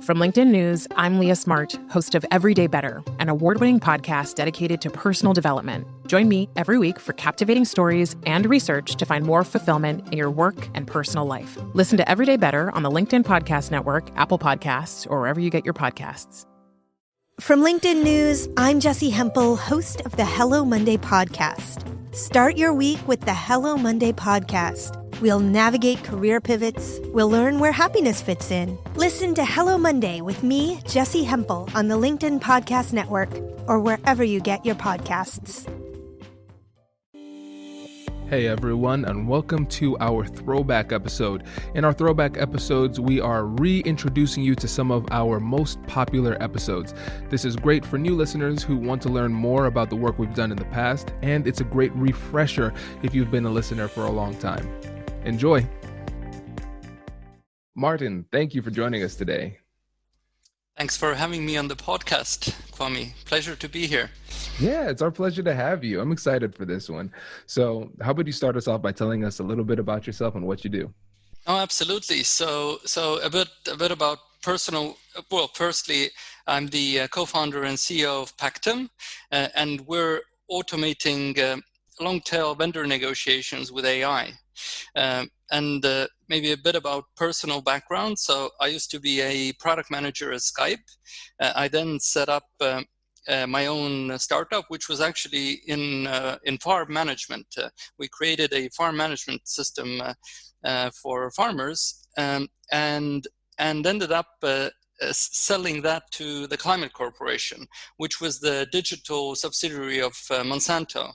From LinkedIn News, I'm Leah Smart, host of Everyday Better, an award-winning podcast dedicated to personal development. Join me every week for captivating stories and research to find more fulfillment in your work and personal life. Listen to Everyday Better on the LinkedIn Podcast Network, Apple Podcasts, or wherever you get your podcasts. From LinkedIn News, I'm Jessie Hempel, host of the Hello Monday podcast. Start your week with the Hello Monday podcast. We'll navigate career pivots. We'll learn where happiness fits in. Listen to Hello Monday with me, Jessie Hempel, on the LinkedIn Podcast Network or wherever you get your podcasts. Hey everyone, and welcome to our Throwback episode. In our Throwback episodes, we are reintroducing you to some of our most popular episodes. This is great for new listeners who want to learn more about the work we've done in the past, and it's a great refresher if you've been a listener for a long time. Enjoy. Martin, thank you for joining us today. Thanks for having me on the podcast, Kwame. Pleasure to be here. Yeah, it's our pleasure to have you. I'm excited for this one. So how about you start us off by telling us a little bit about yourself and what you do? Oh, absolutely. So a bit about personal. Well, firstly, I'm the co-founder and CEO of Pactum, and we're automating long-tail vendor negotiations with AI. And maybe a bit about personal background. So I used to be a product manager at Skype. I then set up my own startup, which was actually in farm management. We created a farm management system for farmers, and ended up selling that to the Climate Corporation, which was the digital subsidiary of Monsanto.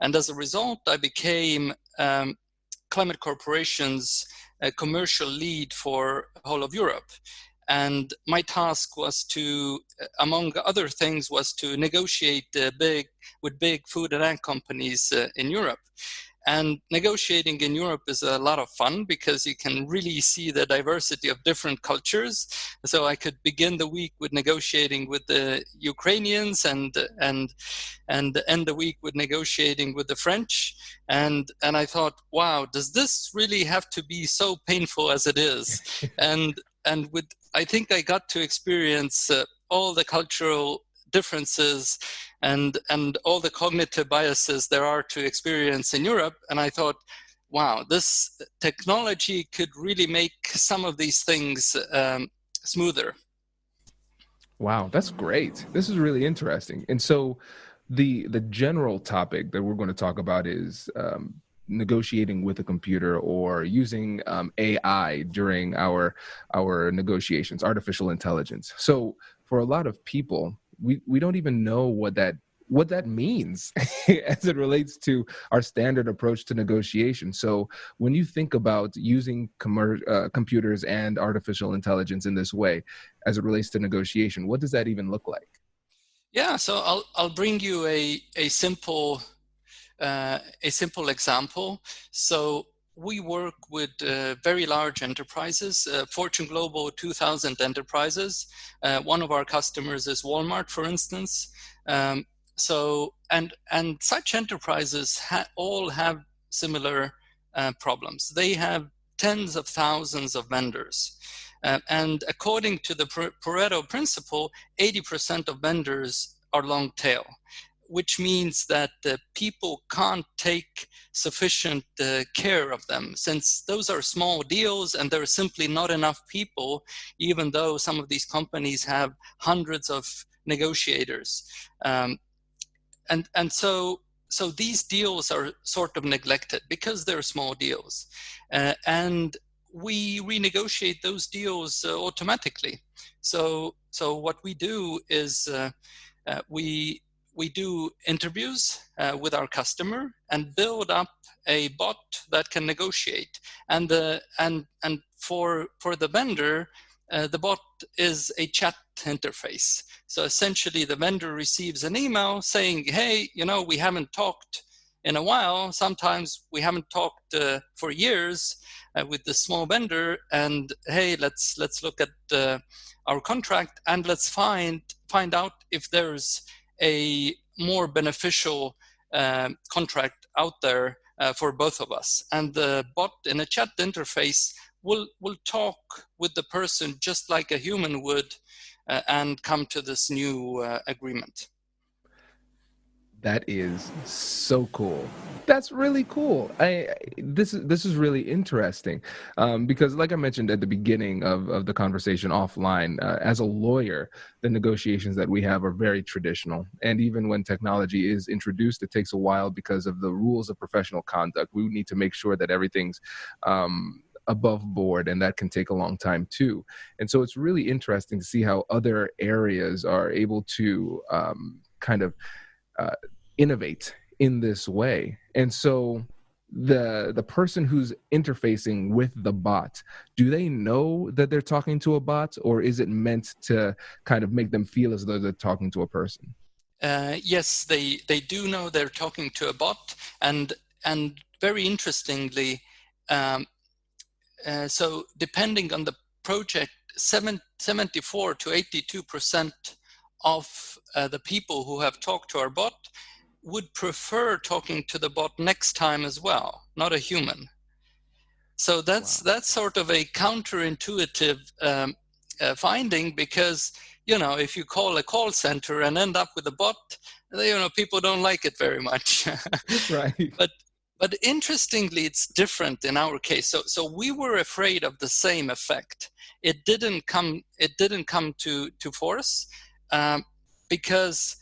And as a result, I became Climate Corporation's commercial lead for the whole of Europe. And my task was to, among other things, was to negotiate with big food and ag companies in Europe. And negotiating in Europe is a lot of fun because you can really see the diversity of different cultures. So I could begin the week with negotiating with the Ukrainians and end the week with negotiating with the French. And I thought, wow, does this really have to be so painful as it is? and I think I got to experience all the cultural differences and all the cognitive biases there are to experience in Europe. And I thought, wow, this technology could really make some of these things smoother. Wow, that's great. This is really interesting. And so the general topic that we're going to talk about is negotiating with a computer or using AI during our negotiations, artificial intelligence. So for a lot of people, we don't even know what that means as it relates to our standard approach to negotiation. So when you think about using computers and artificial intelligence in this way, as it relates to negotiation, what does that even look like? Yeah, so I'll bring you a simple example. So we work with very large enterprises, Fortune Global 2000 enterprises. One of our customers is Walmart, for instance. So such enterprises all have similar problems. They have tens of thousands of vendors. And according to the Pareto principle, 80% of vendors are long tail, which means that people can't take sufficient care of them, since those are small deals and there are simply not enough people, even though some of these companies have hundreds of negotiators. So these deals are sort of neglected because they're small deals. And we renegotiate those deals automatically. So what we do is we do interviews with our customer and build up a bot that can negotiate. And for the vendor, the bot is a chat interface. So essentially, the vendor receives an email saying, "Hey, we haven't talked in a while. Sometimes we haven't talked for years with the small vendor. And hey, let's look at our contract and let's find out if there's a more beneficial contract out there for both of us." And the bot in a chat interface will talk with the person just like a human would, and come to this new agreement. That is so cool. That's really cool. This is really interesting, because, like I mentioned at the beginning of the conversation offline, as a lawyer, the negotiations that we have are very traditional. And even when technology is introduced, it takes a while because of the rules of professional conduct. We need to make sure that everything's above board, and that can take a long time too. And so it's really interesting to see how other areas are able to kind of innovate in this way. And so the person who's interfacing with the bot, do they know that they're talking to a bot, or is it meant to kind of make them feel as though they're talking to a person? Yes, they do know they're talking to a bot, and very interestingly, so depending on the project, 74 to 82% of the people who have talked to our bot would prefer talking to the bot next time as well, not a human. So that's sort of a counterintuitive finding, because if you call a call center and end up with a bot, people don't like it very much. Right. But interestingly, it's different in our case. So we were afraid of the same effect. It didn't come to force, because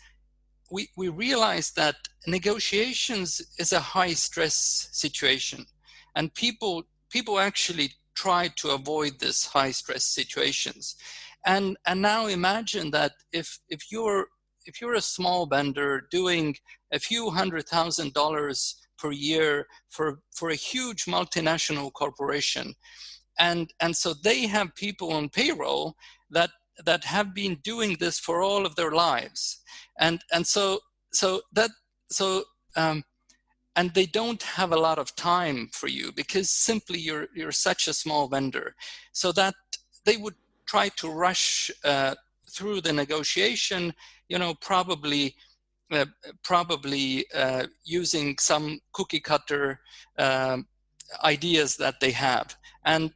we realized that negotiations is a high stress situation, and people actually try to avoid this high stress situations. And now imagine that if you're a small vendor doing a few $100,000 per year for a huge multinational corporation, and so they have people on payroll that have been doing this for all of their lives, and they don't have a lot of time for you, because simply you're such a small vendor, so that they would try to rush through the negotiation, probably using some cookie cutter ideas that they have, and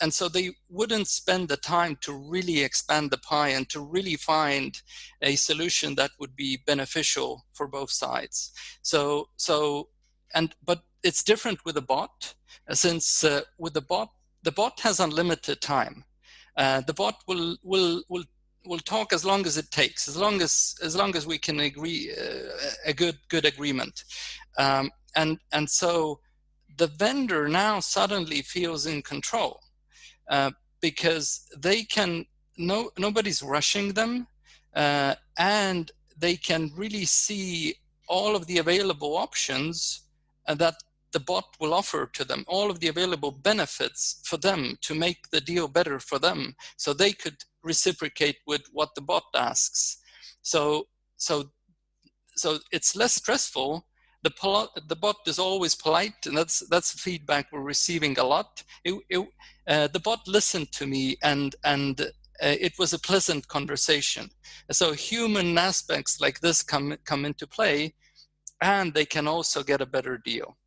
so they wouldn't spend the time to really expand the pie and to really find a solution that would be beneficial for both sides. But it's different with a bot, since with the bot has unlimited time. The bot will talk as long as it takes, as long as we can agree a good agreement, and so the vendor now suddenly feels in control, because they can nobody's rushing them, and they can really see all of the available options that the bot will offer to them, all of the available benefits for them to make the deal better for them, so they could reciprocate with what the bot asks. So it's less stressful. The bot is always polite, and that's feedback we're receiving a lot. The bot listened to me, and it was a pleasant conversation. So human aspects like this come into play, and they can also get a better deal.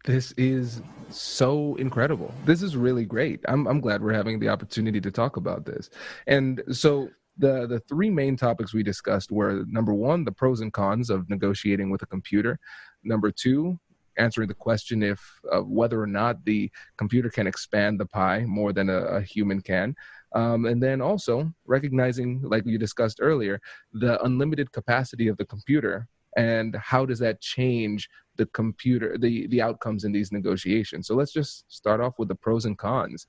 This is so incredible. This is really great. I'm glad we're having the opportunity to talk about this. And so the three main topics we discussed were, number one, the pros and cons of negotiating with a computer. Number two, answering the question if whether or not the computer can expand the pie more than a human can. And then also recognizing, like you discussed earlier, the unlimited capacity of the computer, and how does that change the computer, the outcomes in these negotiations. So let's just start off with the pros and cons.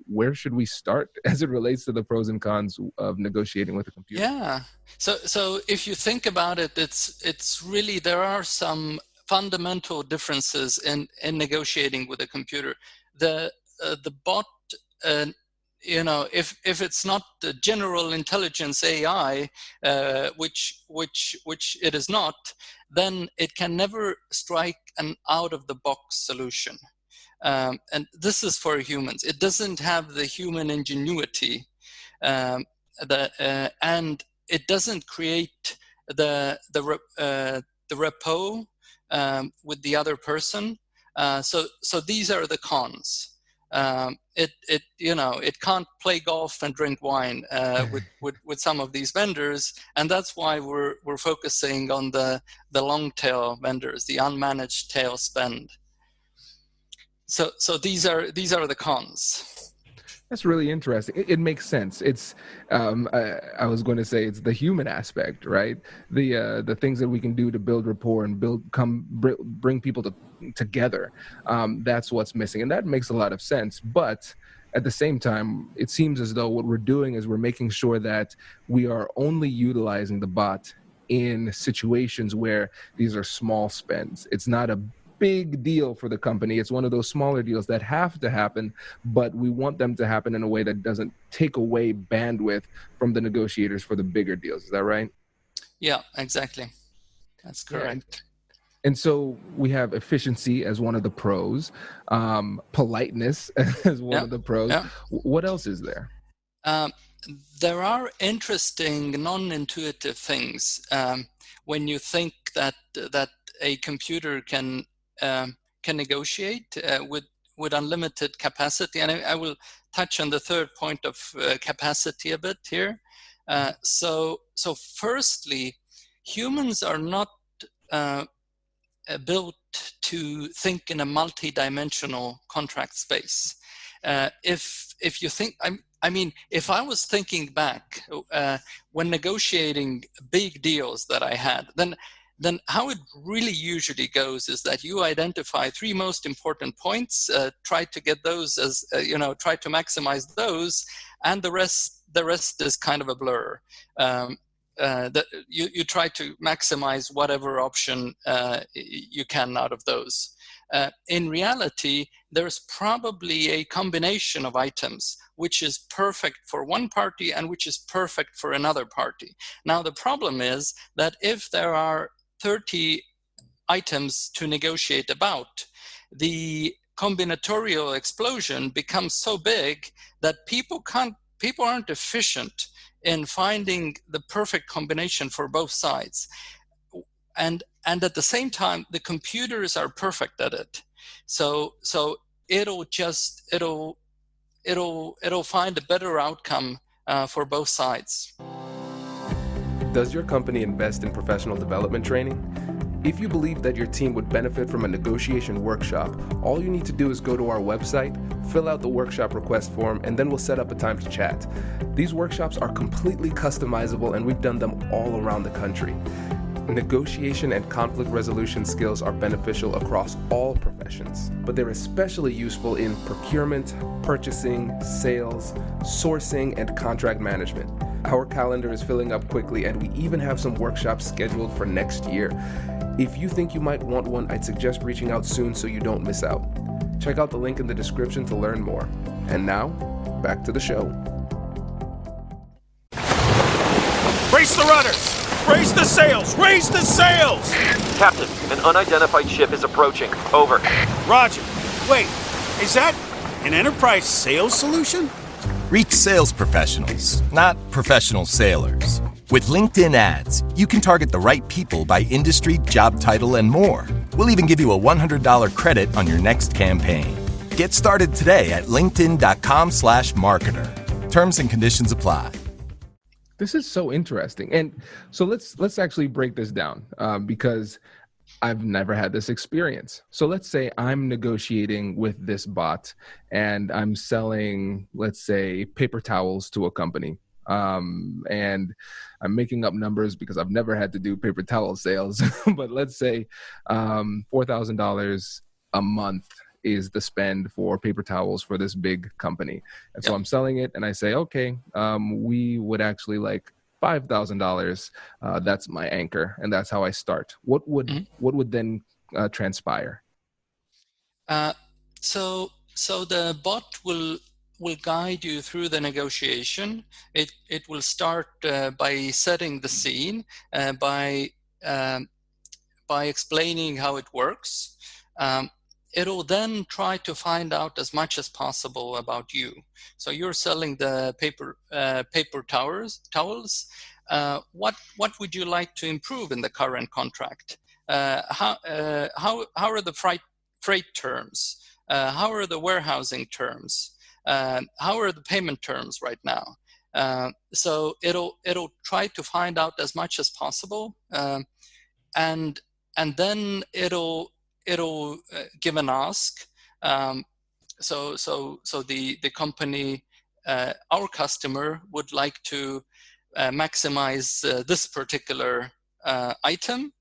Where should we start as it relates to the pros and cons of negotiating with a computer? Yeah. So if you think about it, it's really, there are some fundamental differences in negotiating with a computer. The bot, if it's not the general intelligence AI, which it is not, then it can never strike an out-of-the-box solution. And this is for humans. It doesn't have the human ingenuity, and it doesn't create the rapport with the other person. So these are the cons. it can't play golf and drink wine with some of these vendors, and that's why we're focusing on the long tail vendors, the unmanaged tail spend. So these are the cons. That's really interesting. It makes sense. It's I was going to say it's the human aspect, right? The things that we can do to build rapport and bring people together. That's what's missing, and that makes a lot of sense. But at the same time, it seems as though what we're doing is we're making sure that we are only utilizing the bot in situations where these are small spends. It's not a big deal for the company. It's one of those smaller deals that have to happen, but we want them to happen in a way that doesn't take away bandwidth from the negotiators for the bigger deals. Is that right? Yeah, exactly. That's correct. Yeah. And so we have efficiency as one of the pros, politeness as one of the pros. Yeah. What else is there? There are interesting non-intuitive things when you think that a computer can negotiate with unlimited capacity. And I will touch on the third point of capacity a bit here. So firstly, humans are not built to think in a multi-dimensional contract space. If you think, I mean, if I was thinking back when negotiating big deals that I had, then how it really usually goes is that you identify 3 most important points, try to get those as, try to maximize those, and the rest is kind of a blur. That you try to maximize whatever option you can out of those. In reality, there's probably a combination of items which is perfect for one party and which is perfect for another party. Now, the problem is that if there are 30 items to negotiate about, the combinatorial explosion becomes so big that people aren't efficient in finding the perfect combination for both sides. And at the same time, the computers are perfect at it. So it'll find a better outcome for both sides. Does your company invest in professional development training? If you believe that your team would benefit from a negotiation workshop, all you need to do is go to our website, fill out the workshop request form, and then we'll set up a time to chat. These workshops are completely customizable, and we've done them all around the country. Negotiation and conflict resolution skills are beneficial across all professions, but they're especially useful in procurement, purchasing, sales, sourcing, and contract management. Our calendar is filling up quickly, and we even have some workshops scheduled for next year. If you think you might want one, I'd suggest reaching out soon so you don't miss out. Check out the link in the description to learn more. And now, back to the show. Brace the rudders! Raise the sails! Raise the sails! Captain, an unidentified ship is approaching. Over. Roger. Wait, is that an enterprise sales solution? Reach sales professionals, not professional sailors. With LinkedIn ads, you can target the right people by industry, job title, and more. We'll even give you a $100 credit on your next campaign. Get started today at linkedin.com/marketer. Terms and conditions apply. This is so interesting. And so let's actually break this down because I've never had this experience. So let's say I'm negotiating with this bot and I'm selling, let's say, paper towels to a company. And I'm making up numbers because I've never had to do paper towel sales. But let's say $4,000 a month is the spend for paper towels for this big company. And so I'm selling it and I say, okay, we would actually like $5,000. That's my anchor. And that's how I start. What would then transpire? So the bot will guide you through the negotiation. It will start by setting the scene, by explaining how it works. It'll then try to find out as much as possible about you. So you're selling the paper towels. What would you like to improve in the current contract? How are the freight terms? How are the warehousing terms? How are the payment terms right now? So it'll try to find out as much as possible, and then it'll give an ask. So the company, our customer, would like to maximize this particular item,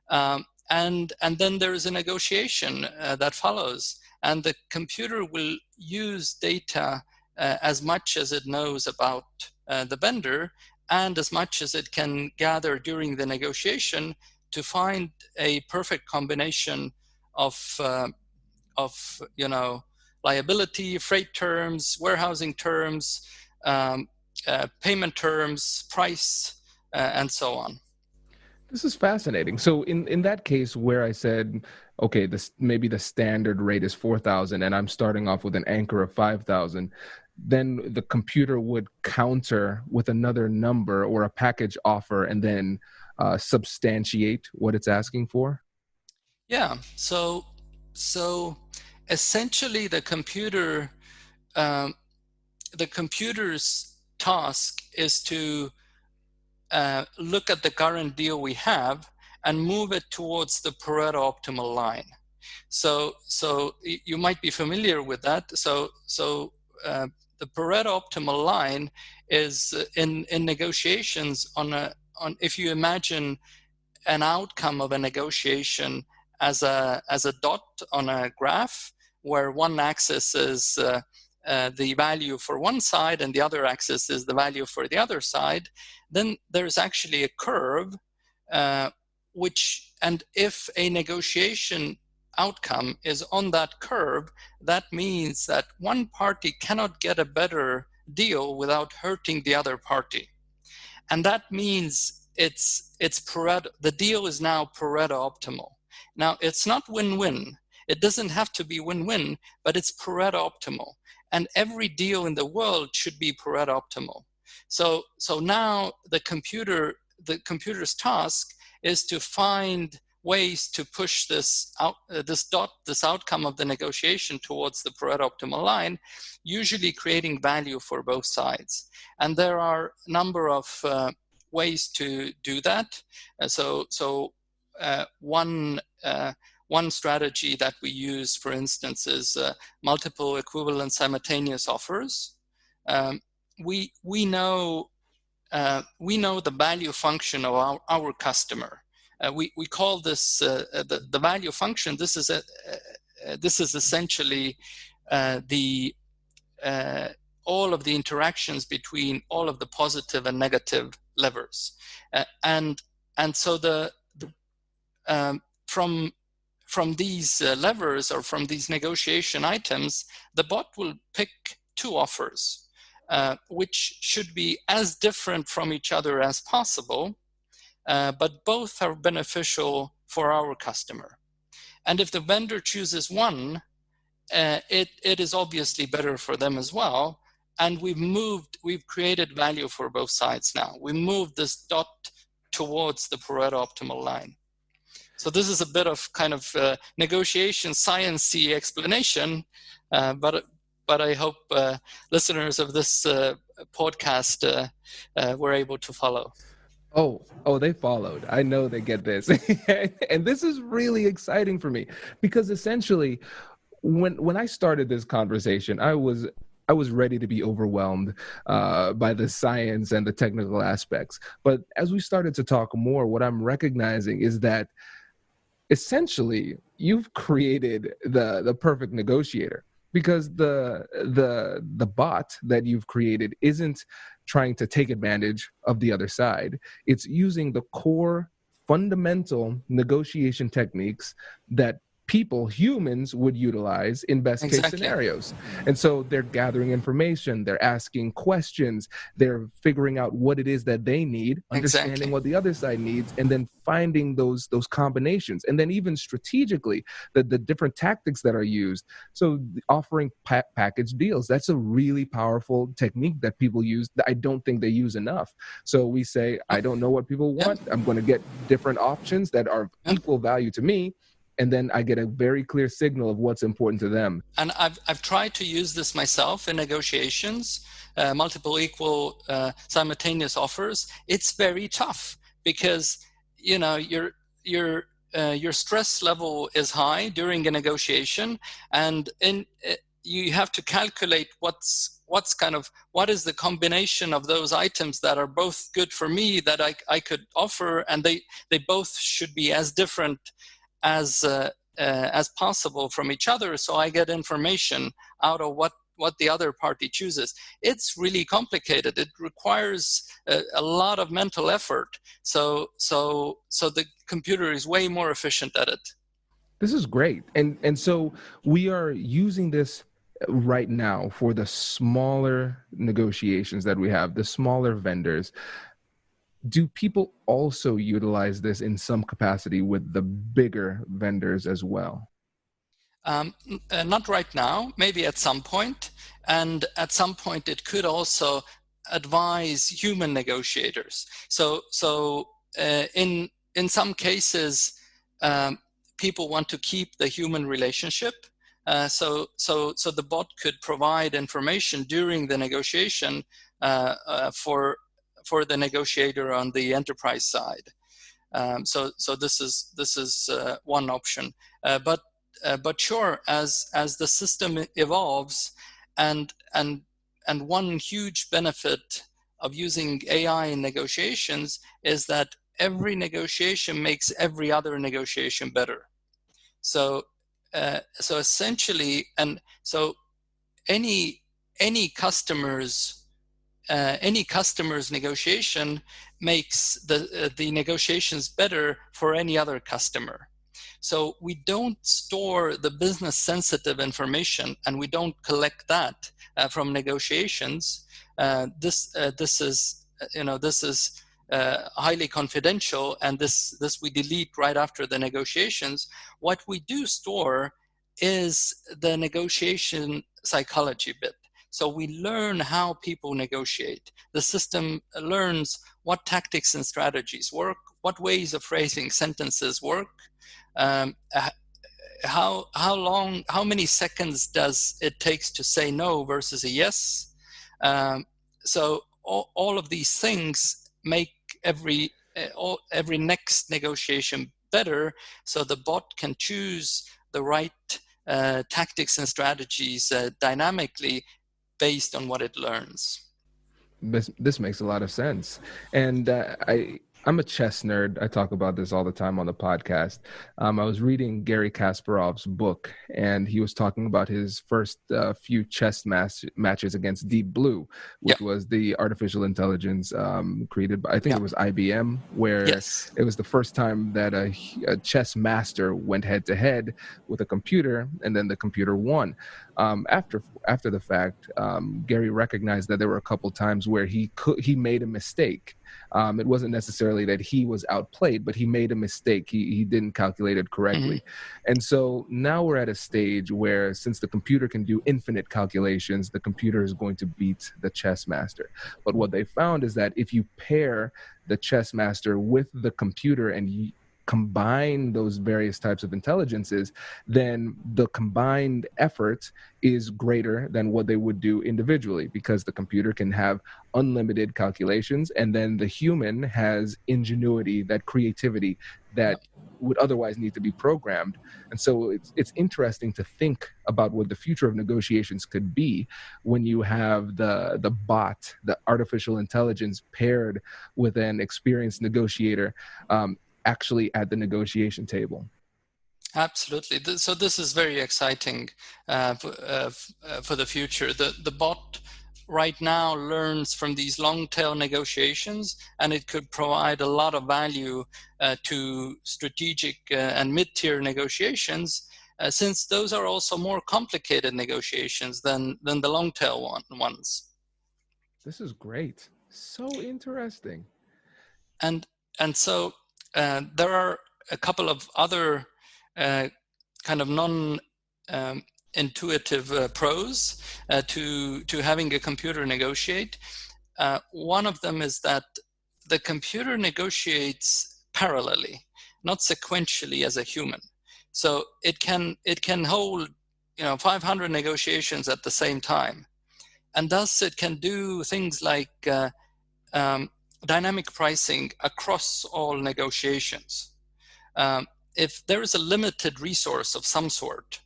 and then there is a negotiation that follows, and the computer will use data as much as it knows about the vendor, and as much as it can gather during the negotiation, to find a perfect combination of liability, freight terms, warehousing terms, payment terms, price, and so on. This is fascinating. So in that case where I said, okay, this maybe the standard rate is 4,000 and I'm starting off with an anchor of 5,000, then the computer would counter with another number or a package offer and then substantiate what it's asking for? Yeah. So essentially the computer's task is to look at the current deal we have and move it towards the Pareto optimal line. So you might be familiar with that. So the Pareto optimal line is in negotiations on if you imagine an outcome of a negotiation as a dot on a graph, where one axis is the value for one side and the other axis is the value for the other side, then there's actually a curve, and if a negotiation outcome is on that curve, that means that one party cannot get a better deal without hurting the other party. And that means it's Pareto, the deal is now Pareto optimal. Now, it's not win-win. It doesn't have to be win-win, but it's Pareto optimal. And every deal in the world should be Pareto optimal. So now the computer's task is to find ways to push this outcome of the negotiation towards the Pareto optimal line, usually creating value for both sides. And there are a number of ways to do that. One strategy that we use, for instance, is multiple equivalent simultaneous offers. We know the value function of our customer. We call this the value function. This is essentially all of the interactions between all of the positive and negative levers, and so from these levers or from these negotiation items, the bot will pick two offers, which should be as different from each other as possible, but both are beneficial for our customer. And if the vendor chooses one, it is obviously better for them as well. And we've created value for both sides now. We moved this dot towards the Pareto optimal line. So this is a bit of kind of negotiation science-y explanation, but I hope listeners of this podcast were able to follow. Oh, they followed. I know they get this. And this is really exciting for me because essentially when I started this conversation, I was ready to be overwhelmed by the science and the technical aspects. But as we started to talk more, what I'm recognizing is that essentially you've created the perfect negotiator, because the bot that you've created isn't trying to take advantage of the other side. It's using the core fundamental negotiation techniques that humans would utilize in best case scenarios. And so they're gathering information, they're asking questions, they're figuring out what it is that they need, understanding what the other side needs, and then finding those combinations. And then even strategically, the different tactics that are used. So offering package deals, that's a really powerful technique that people use that I don't think they use enough. So we say, I don't know what people want. I'm going to get different options that are of equal value to me. and then I get a very clear signal of what's important to them. And I've tried to use this myself in negotiations, multiple equal simultaneous offers. It's very tough because your stress level is high during a negotiation, and you have to calculate what is the combination of those items that are both good for me that I could offer, and they both should be as different as possible from each other, so I get information out of what the other party chooses. It's really complicated. It requires a lot of mental effort. So the computer is way more efficient at it. This is great. And so we are using this right now for the smaller negotiations that we have, the smaller vendors. Do people also utilize this in some capacity with the bigger vendors as well? Not right now, maybe at some point. And at some point, it could also advise human negotiators. So in some cases, people want to keep the human relationship. So the bot could provide information during the negotiation for the negotiator on the enterprise side. So this is one option. But sure, as the system evolves, and one huge benefit of using AI in negotiations is that every negotiation makes every other negotiation better. So essentially, and so any customer's negotiation makes the negotiations better for any other customer. So we don't store the business sensitive information, and we don't collect that from negotiations. This is highly confidential, and this we delete right after the negotiations. What we do store is the negotiation psychology bit. So we learn how people negotiate. The system learns what tactics and strategies work, what ways of phrasing sentences work, how many seconds does it takes to say no versus a yes. So all of these things make every next negotiation better, so the bot can choose the right tactics and strategies dynamically based on what it learns. This makes a lot of sense. And I'm a chess nerd. I talk about this all the time on the podcast. I was reading Gary Kasparov's book, and he was talking about his first few chess matches against Deep Blue, which was the artificial intelligence created by, I think it was IBM, where it was the first time that a chess master went head to head with a computer, and then the computer won. After the fact, Gary recognized that there were a couple times where he made a mistake. It wasn't necessarily that he was outplayed, but he made a mistake. He didn't calculate it correctly. Mm-hmm. And so now we're at a stage where, since the computer can do infinite calculations, the computer is going to beat the chess master. But what they found is that if you pair the chess master with the computer and combine those various types of intelligences, then the combined effort is greater than what they would do individually, because the computer can have unlimited calculations, and then the human has ingenuity, that creativity that would otherwise need to be programmed. And so it's interesting to think about what the future of negotiations could be when you have the bot, the artificial intelligence, paired with an experienced negotiator actually at the negotiation table. Absolutely. So this is very exciting for the future. The bot right now learns from these long tail negotiations, and it could provide a lot of value to strategic and mid-tier negotiations, since those are also more complicated negotiations than the long tail ones. This is great. So interesting. And so there are a couple of other kind of non-intuitive pros to having a computer negotiate. One of them is that the computer negotiates parallelly, not sequentially as a human. So it can hold 500 negotiations at the same time, and thus it can do things like dynamic pricing across all negotiations. If there is a limited resource of some sort,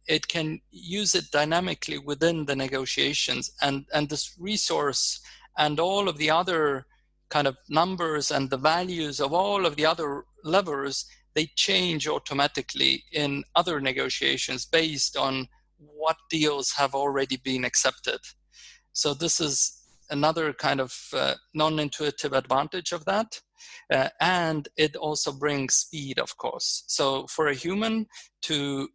it can use it dynamically within the negotiations, and this resource and all of the other kind of numbers and the values of all of the other levers, they change automatically in other negotiations based on what deals have already been accepted. So this is another kind of non-intuitive advantage of that. And it also brings speed, of course. So for a human to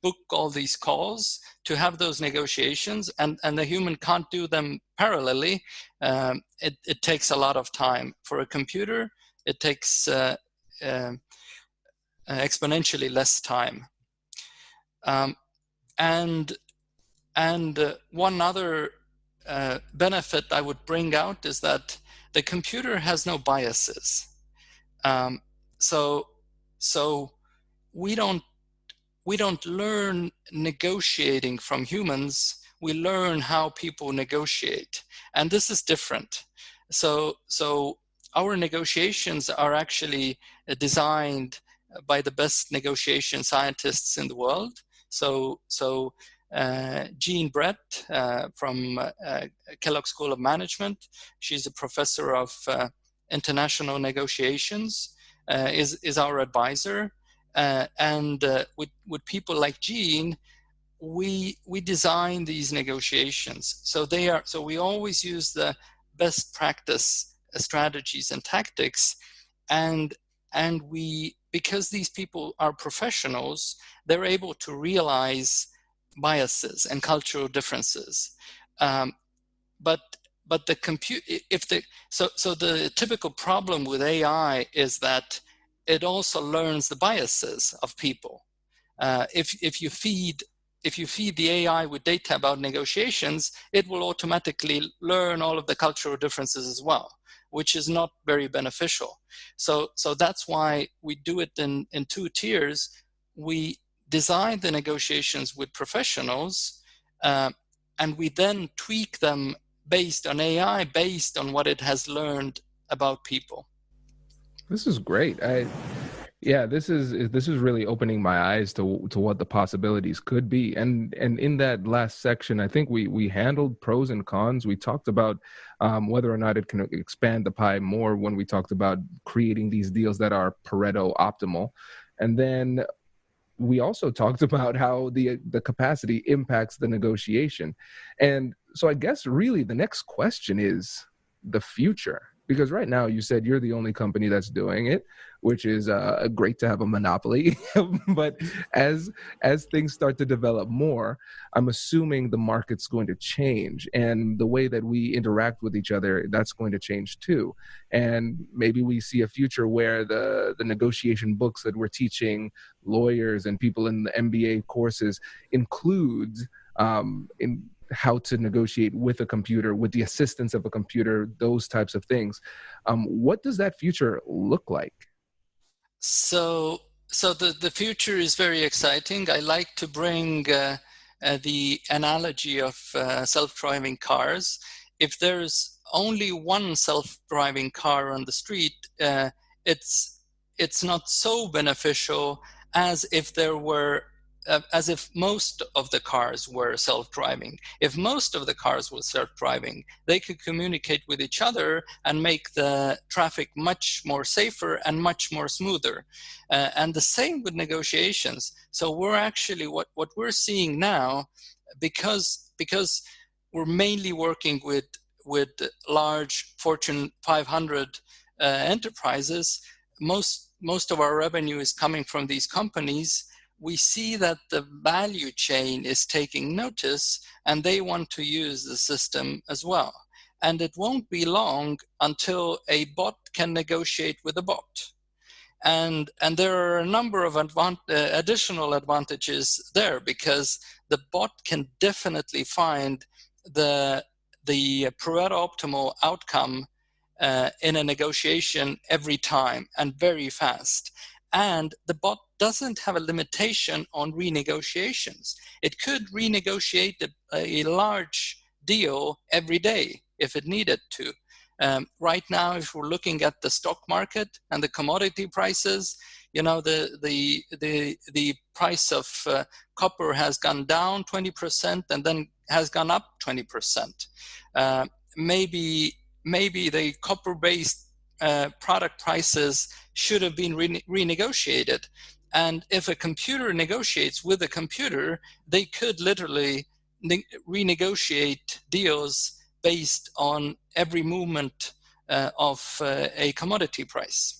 book all these calls, to have those negotiations, and the human can't do them parallelly, it takes a lot of time. For a computer, it takes exponentially less time. And one other benefit I would bring out is that the computer has no biases. So we don't learn negotiating from humans. We learn how people negotiate, and this is different. So our negotiations are actually designed by the best negotiation scientists in the world. So Jean Brett from Kellogg School of Management, she's a professor of international negotiations, is our advisor. And with people like Jean, we design these negotiations. So we always use the best practice strategies and tactics, and we, because these people are professionals, they're able to realize biases and cultural differences. But the typical problem with AI is that it also learns the biases of people. If you feed the AI with data about negotiations, it will automatically learn all of the cultural differences as well, which is not very beneficial. So that's why we do it in two tiers. We design the negotiations with professionals, and we then tweak them based on AI, based on what it has learned about people. This is great. This is really opening my eyes to what the possibilities could be. And in that last section, I think we handled pros and cons. We talked about whether or not it can expand the pie more when we talked about creating these deals that are Pareto optimal. And then we also talked about how the capacity impacts the negotiation. And so I guess really the next question is the future. Because right now you said you're the only company that's doing it, which is great to have a monopoly. But as things start to develop more, I'm assuming the market's going to change, and the way that we interact with each other, that's going to change too. And maybe we see a future where the negotiation books that we're teaching lawyers and people in the MBA courses includes in how to negotiate with a computer, with the assistance of a computer, those types of things. What does that future look like? So the future is very exciting. I like to bring the analogy of self-driving cars. If there's only one self-driving car on the street, it's not so beneficial as if there were as if most of the cars were self-driving. If most of the cars were self-driving, they could communicate with each other and make the traffic much more safer and much more smoother. And the same with negotiations. So we're actually, what we're seeing now, because we're mainly working with large Fortune 500 enterprises, most of our revenue is coming from these companies. We see that the value chain is taking notice, and they want to use the system as well. And it won't be long until a bot can negotiate with a bot. And there are a number of additional advantages there, because the bot can definitely find the Pareto optimal outcome in a negotiation every time, and very fast. And the bot doesn't have a limitation on renegotiations. It could renegotiate a large deal every day if it needed to. Right now, if we're looking at the stock market and the commodity prices, the price of copper has gone down 20% and then has gone up 20%. Maybe the copper-based product prices should have been renegotiated. And if a computer negotiates with a computer, they could literally renegotiate deals based on every movement of a commodity price.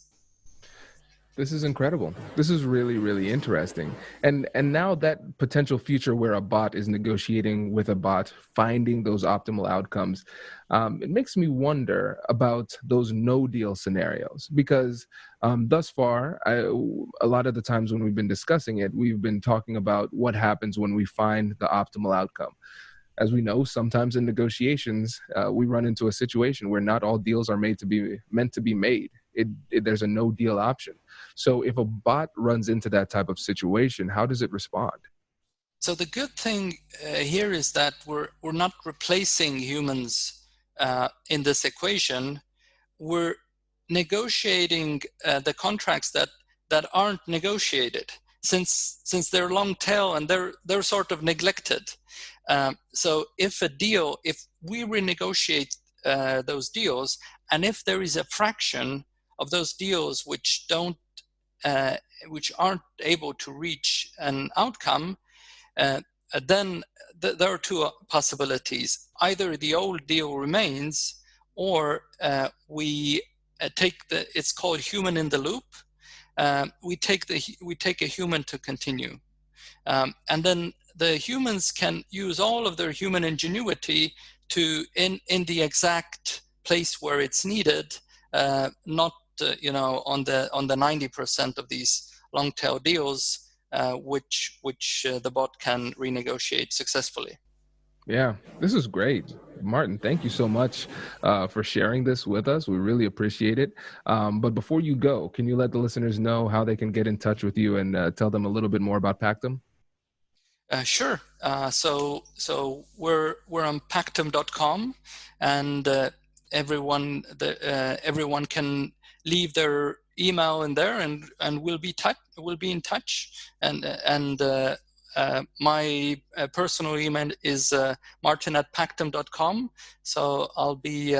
This is incredible. This is really, really interesting. And now that potential future where a bot is negotiating with a bot, finding those optimal outcomes, it makes me wonder about those no deal scenarios, because thus far, a lot of the times when we've been discussing it, we've been talking about what happens when we find the optimal outcome. As we know, sometimes in negotiations, we run into a situation where not all deals are meant to be made. There's a no deal option. So if a bot runs into that type of situation, how does it respond? So the good thing here is that we're not replacing humans in this equation. We're negotiating the contracts that aren't negotiated, since they're long tail and they're sort of neglected. So if we renegotiate those deals, and if there is a fraction of those deals which aren't able to reach an outcome, then there are two possibilities. Either the old deal remains, or we take it's called human in the loop. We take a human to continue, and then the humans can use all of their human ingenuity to in the exact place where it's needed, not on the 90% of these long tail deals, which the bot can renegotiate successfully. Yeah, this is great. Martin, thank you so much for sharing this with us. We really appreciate it. But before you go, can you let the listeners know how they can get in touch with you and tell them a little bit more about Pactum? Sure. So we're on pactum.com, and everyone can leave their email in there, and we'll be in touch. And my personal email is martin@pactum.com. So I'll be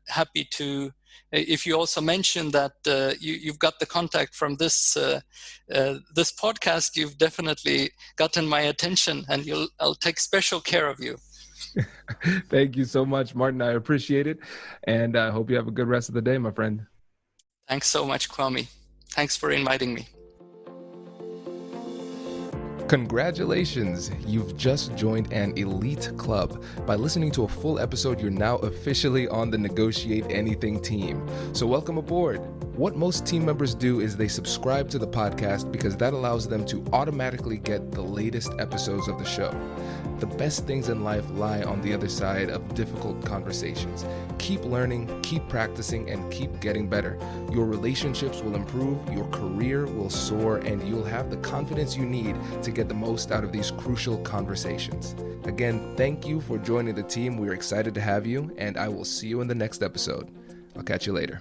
happy to. If you also mention that you've got the contact from this podcast, you've definitely gotten my attention, and I'll take special care of you. Thank you so much, Martin. I appreciate it, and I hope you have a good rest of the day, my friend. Thanks so much, Kwame. Thanks for inviting me. Congratulations! You've just joined an elite club. By listening to a full episode, you're now officially on the Negotiate Anything team. So welcome aboard. What most team members do is they subscribe to the podcast because that allows them to automatically get the latest episodes of the show. The best things in life lie on the other side of difficult conversations. Keep learning, keep practicing, and keep getting better. Your relationships will improve, your career will soar, and you'll have the confidence you need to get the most out of these crucial conversations. Again, thank you for joining the team. We're excited to have you, and I will see you in the next episode. I'll catch you later.